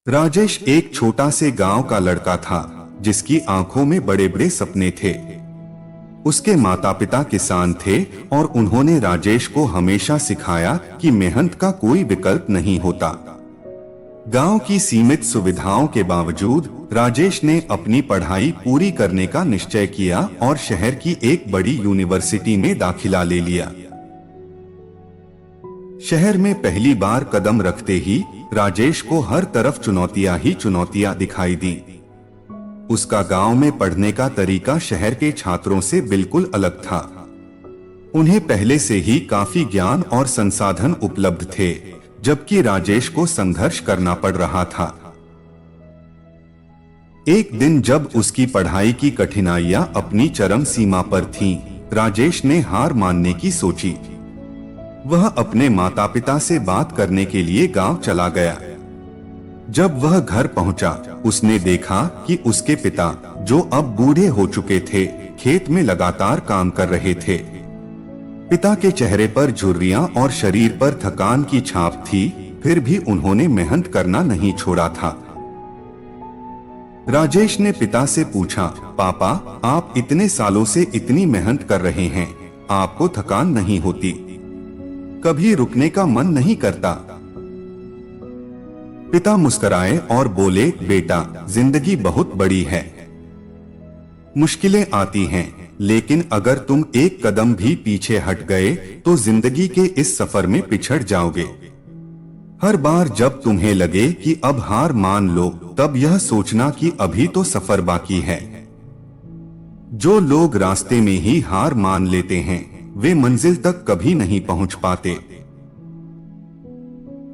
राजेश एक छोटा से गांव का लड़का था जिसकी आंखों में बड़े बड़े सपने थे। उसके माता पिता किसान थे और उन्होंने राजेश को हमेशा सिखाया कि मेहनत का कोई विकल्प नहीं होता। गांव की सीमित सुविधाओं के बावजूद राजेश ने अपनी पढ़ाई पूरी करने का निश्चय किया और शहर की एक बड़ी यूनिवर्सिटी में दाखिला ले लिया। शहर में पहली बार कदम रखते ही राजेश को हर तरफ चुनौतियां ही चुनौतियां दिखाई दी। उसका गांव में पढ़ने का तरीका शहर के छात्रों से बिल्कुल अलग था। उन्हें पहले से ही काफी ज्ञान और संसाधन उपलब्ध थे, जबकि राजेश को संघर्ष करना पड़ रहा था। एक दिन जब उसकी पढ़ाई की कठिनाइयां अपनी चरम सीमा पर थीं, राजेश ने हार मानने की सोची। वह अपने माता पिता से बात करने के लिए गांव चला गया। जब वह घर पहुंचा, उसने देखा कि उसके पिता, जो अब बूढ़े हो चुके थे, खेत में लगातार काम कर रहे थे। पिता के चेहरे पर झुर्रियां और शरीर पर थकान की छाप थी, फिर भी उन्होंने मेहनत करना नहीं छोड़ा था। राजेश ने पिता से पूछा, पापा, आप इतने सालों से इतनी मेहनत कर रहे हैं, आपको थकान नहीं होती? कभी रुकने का मन नहीं करता? पिता मुस्कुराए और बोले, बेटा, जिंदगी बहुत बड़ी है। मुश्किलें आती हैं, लेकिन अगर तुम एक कदम भी पीछे हट गए तो जिंदगी के इस सफर में पिछड़ जाओगे। हर बार जब तुम्हें लगे कि अब हार मान लो, तब यह सोचना कि अभी तो सफर बाकी है। जो लोग रास्ते में ही हार मान लेते हैं, वे मंजिल तक कभी नहीं पहुंच पाते।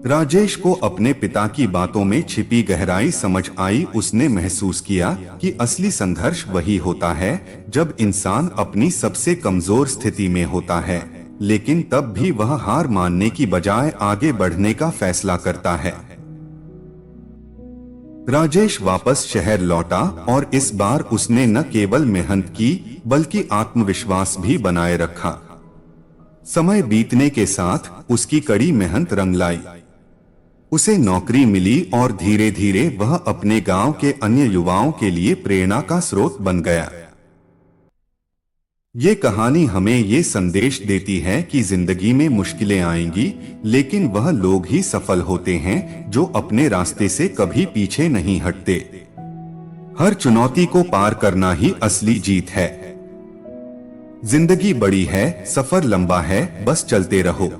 राजेश को अपने पिता की बातों में छिपी गहराई समझ आई। उसने महसूस किया कि असली संघर्ष वही होता है जब इंसान अपनी सबसे कमजोर स्थिति में होता है, लेकिन तब भी वह हार मानने की बजाय आगे बढ़ने का फैसला करता है। राजेश वापस शहर लौटा और इस बार उसने न केवल मेहनत की बल्कि आत्मविश्वास भी बनाए रखा। समय बीतने के साथ उसकी कड़ी मेहनत रंग लाई। उसे नौकरी मिली और धीरे धीरे वह अपने गांव के अन्य युवाओं के लिए प्रेरणा का स्रोत बन गया। ये कहानी हमें ये संदेश देती है कि जिंदगी में मुश्किलें आएंगी, लेकिन वह लोग ही सफल होते हैं जो अपने रास्ते से कभी पीछे नहीं हटते। हर चुनौती को पार करना ही असली जीत है। जिंदगी बड़ी है, सफर लंबा है, बस चलते रहो।